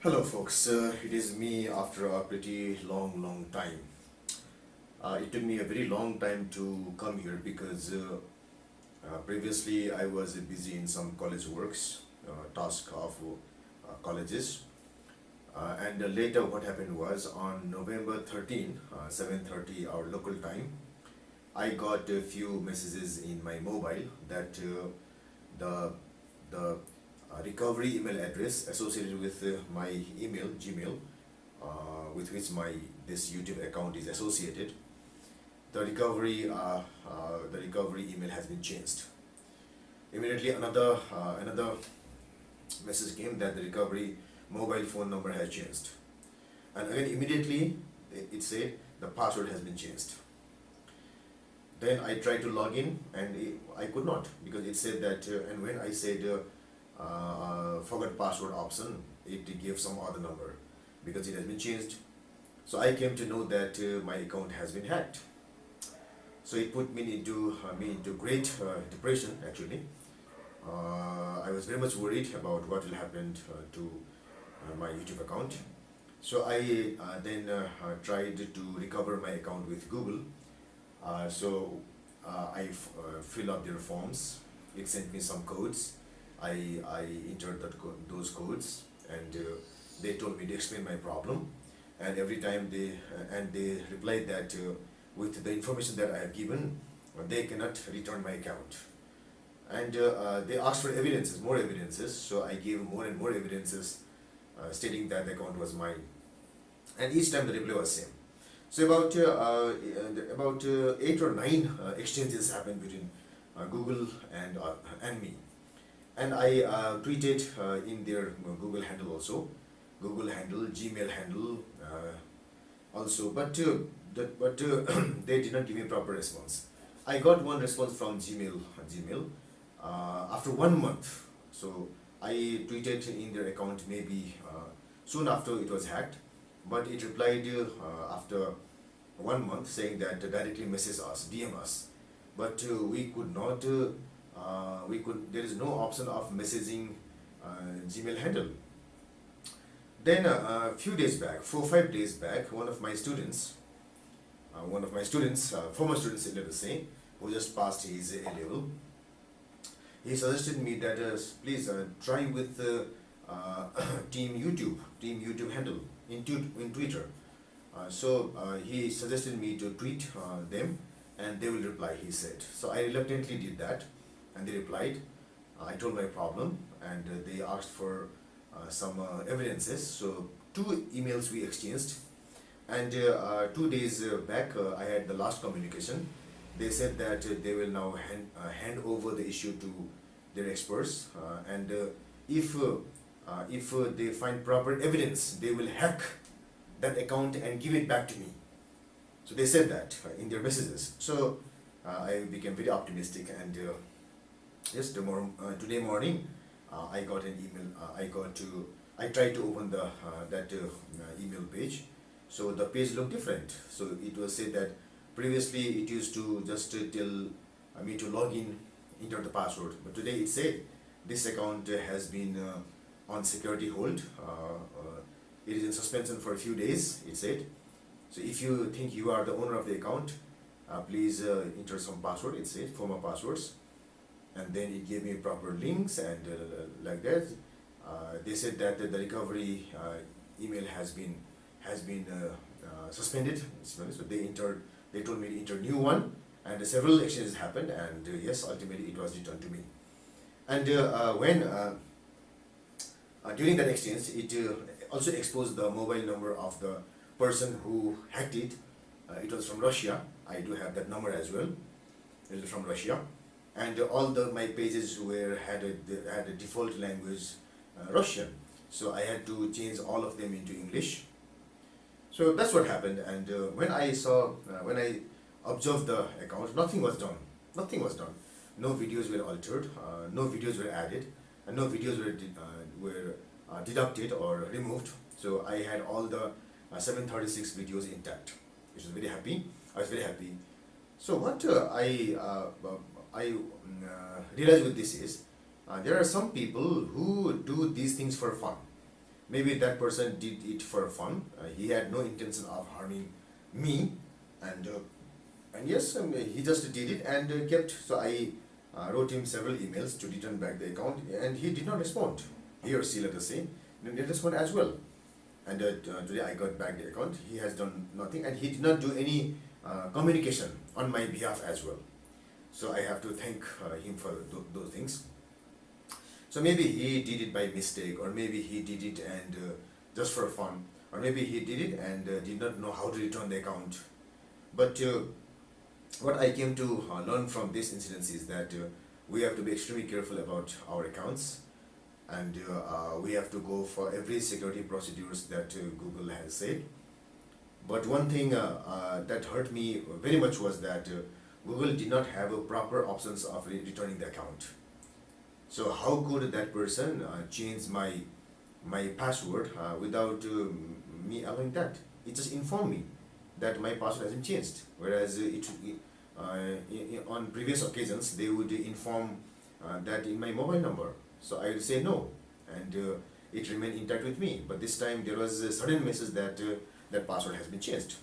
Hello, folks. It is me after a pretty long time. It took me a very long time to come here because previously I was busy in some college works, task of colleges. And later, what happened was on November 13, 7:30 our local time, I got a few messages in my mobile that the recovery email address associated with my email Gmail, with which my this YouTube account is associated, the recovery email has been changed. Immediately another message came that the recovery mobile phone number has changed, and again immediately it said the password has been changed. Then I tried to log in and I could not, because it said that, and when I said forgot password option, it gave some other number because it has been changed. So I came to know that my account has been hacked. So it put me into great depression actually. I was very much worried about what will happen to my YouTube account. So I then tried to recover my account with Google. So I filled up their forms. It sent me some codes. I entered those codes, and they told me to explain my problem. And every time they replied that with the information that I have given, they cannot return my account. And they asked for evidences, more evidences. So I gave more and more evidences, stating that the account was mine. And each time the reply was same. So about 8 or 9 exchanges happened between Google and me, and I tweeted in their Google handle also, Google handle, Gmail handle also, but they did not give me a proper response. I got one response from Gmail after 1 month. So I tweeted in their account maybe soon after it was hacked, but it replied after 1 month saying that directly message us, DM us. But we could not, there is no option of messaging Gmail handle. Then a few days back, 4 5 days back, one of my students, former students, let us say, who just passed his A level, he suggested me that please try with Team YouTube handle in Twitter. So he suggested me to tweet them, and they will reply, he said. So I reluctantly did that, and they replied. I told my problem, and they asked for some evidences. So 2 emails we exchanged, and 2 days back I had the last communication. They said that they will now hand over the issue to their experts, and if they find proper evidence, they will hack that account and give it back to me. So they said that in their messages. So I became very optimistic, and yes, today morning I got an email. I tried to open that email page. So the page looked different. So it was said that previously it used to just tell me to log in, enter the password. But today it said this account has been on security hold. It is in suspension for a few days, it said. So if you think you are the owner of the account, please enter some password, it said, former passwords. And then it gave me proper links, and like that. They said that the recovery email has been suspended. So they told me to enter new one, and several exchanges happened, and yes, ultimately it was returned to me. And during that exchange, it also exposed the mobile number of the person who hacked it. It was from Russia. I do have that number as well. It is from Russia, and all my pages had a default language Russian. So I had to change all of them into English. So that's what happened. And when I observed the account, nothing was done. Nothing was done. No videos were altered. No videos were added, and no videos were deducted or removed. So I had all the 736 videos intact, which was very happy. I was very happy. So what I realized with this is there are some people who do these things for fun. maybe that person did it for fun. He had no intention of harming me, and yes, he just did it and kept. So I wrote him several emails to return back the account, and he did not respond. He or she, let us say, didn't respond as well. And today I got back the account. He has done nothing, and he did not do any communication on my behalf as well. So I have to thank him for those things. So maybe he did it by mistake, or maybe he did it and just for fun, or maybe he did it and did not know how to return the account. But what I came to learn from this incident is that we have to be extremely careful about our accounts, and we have to go for every security procedures that Google has said. But one thing that hurt me very much was that Google did not have a proper options of returning the account. So how could that person change my password without me allowing that? It just informed me that my password hasn't changed. Whereas on previous occasions they would inform that in my mobile number. So I would say no, and it remained intact with me. But this time there was a sudden message that that password has been changed.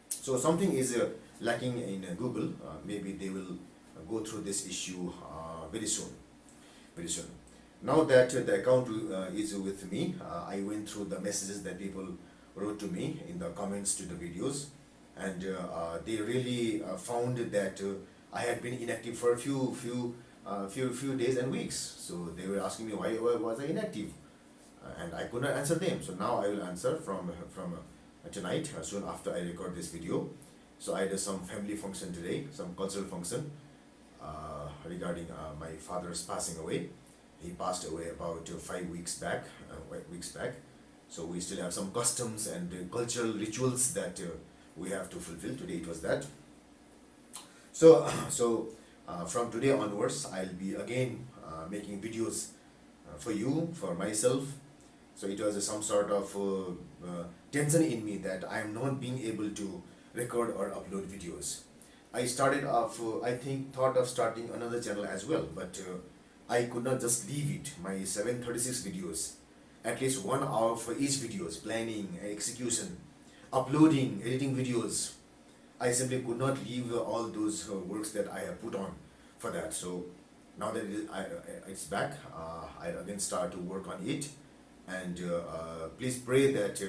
So something is lacking in Google. Maybe they will go through this issue very soon. Very soon. Now that the account is with me, I went through the messages that people wrote to me in the comments to the videos, and they really found that I had been inactive for a few days and weeks. So they were asking me why was I inactive, and I could not answer them. So now I will answer from tonight, soon after I record this video. So I had some family function today, some cultural function regarding my father's passing away. He passed away about 5 weeks back. So we still have some customs and cultural rituals that we have to fulfill. Today it was that. So from today onwards, I'll be again making videos for you, for myself. So it was some sort of tension in me that I am not being able to record or upload videos. I started off, thought of starting another channel as well, but I could not just leave it, my 736 videos, at least 1 hour for each videos, planning, execution, uploading, editing videos. I simply could not leave all those works that I have put on for that. So now that it's back, I again start to work on it, and please pray that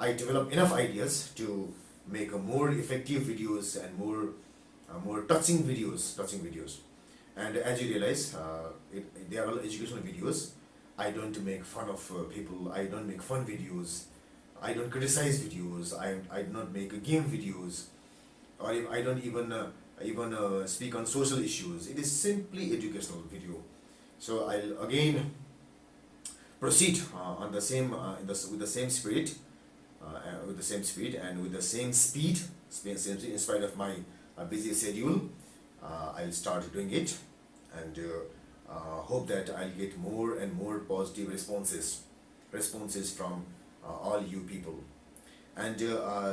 I develop enough ideas to make a more effective videos and more touching videos. And as you realize, they are all educational videos. I don't make fun of people. I don't make fun videos. I don't criticize videos. I do not make game videos, or I don't even speak on social issues. It is simply educational video. So I'll again proceed on the same with the same spirit. With the same speed and with the same speed, in spite of my busy schedule, I'll start doing it, and hope that I'll get more and more positive responses from all you people. And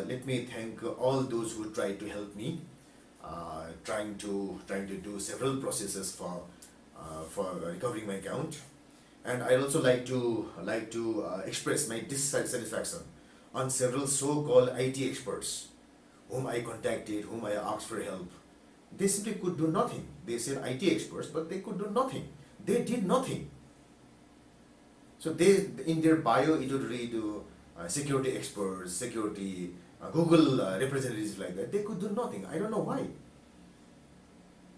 let me thank all those who tried to help me, trying to do several processes for recovering my account. And I also like to express my dissatisfaction on several so-called IT experts whom I contacted, whom I asked for help. They simply could do nothing. They said IT experts, but they could do nothing. They did nothing. So they, in their bio, it would read security experts, security, Google representatives like that. They could do nothing. I don't know why.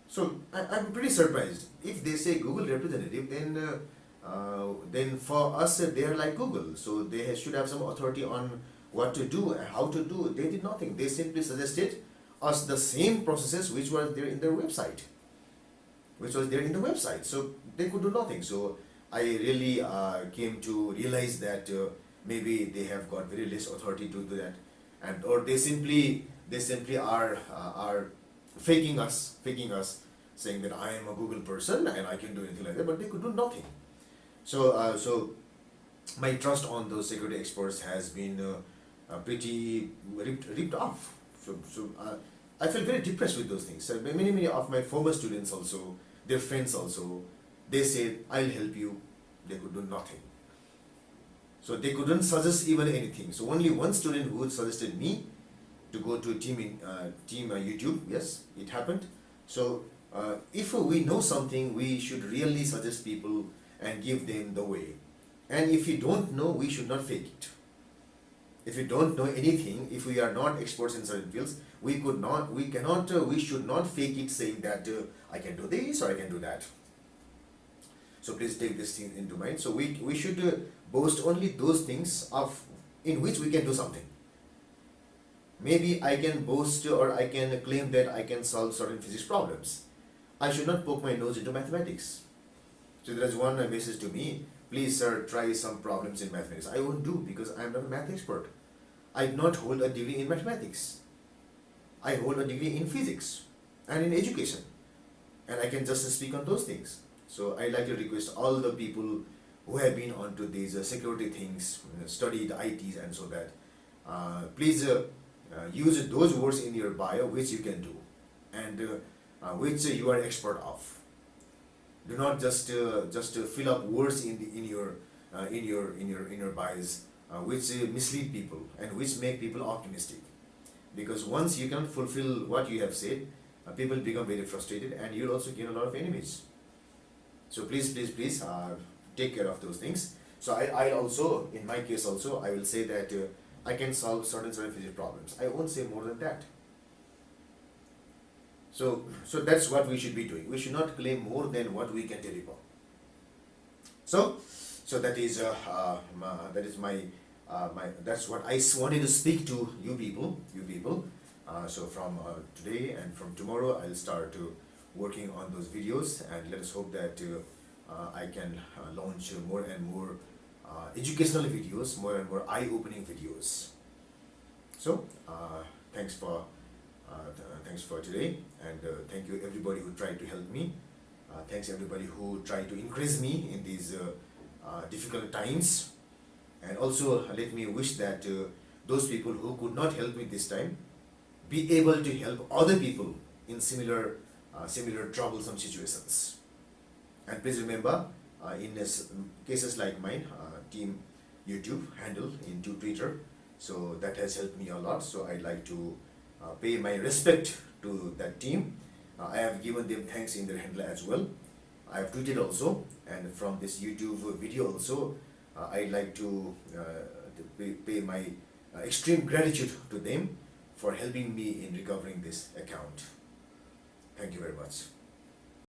So I'm pretty surprised. If they say Google representative, then for us they are like Google. So they should have some authority on what to do and how to do. They did nothing. They simply suggested us the same processes which were there in their website. So they could do nothing. So I really came to realize that maybe they have got very less authority to do that, and or they simply are faking us, saying that I am a Google person and I can do anything like that, but they could do nothing. So my trust on those security experts has been pretty ripped off. So I felt very depressed with those things. So many of my former students also, their friends also, they said, I'll help you. They could do nothing. So they couldn't suggest even anything. So only one student who suggested me to go to team YouTube. Yes, it happened. So if we know something, we should really suggest people and give them the way. And if we don't know, we should not fake it. If we don't know anything, if we are not experts in certain fields, we should not fake it saying that I can do this or I can do that. So please take this thing into mind. So we should boast only those things in which we can do something. Maybe I can boast or I can claim that I can solve certain physics problems. I should not poke my nose into mathematics. So there is one message to me, please sir, try some problems in mathematics. I won't do because I am not a math expert. I do not hold a degree in mathematics. I hold a degree in physics and in education. And I can just speak on those things. So I like to request all the people who have been onto these security things, studied ITs and so that, please use those words in your bio which you can do and which you are expert of. Do not just fill up words in your bios which mislead people and which make people optimistic. Because once you cannot fulfill what you have said, people become very frustrated and you'll also gain a lot of enemies. So please take care of those things. So I also, in my case also, I will say that I can solve certain physics problems. I won't say more than that. So that's what we should be doing. We should not claim more than what we can deliver. So that is that's what I wanted to speak to you people. So from today and from tomorrow, I'll start working on those videos, and let us hope that I can launch more and more educational videos, more and more eye-opening videos. So thanks for today, and thank you everybody who tried to help me. Thanks everybody who tried to encourage me in these difficult times, and also let me wish that those people who could not help me this time be able to help other people in similar troublesome situations. And please remember, in cases like mine, team YouTube handle into Twitter, so that has helped me a lot. So I'd like to pay my respect to that team. I have given them thanks in their handle as well. I have tweeted also, and from this YouTube video also, I'd like to pay my extreme gratitude to them for helping me in recovering this account. Thank you very much.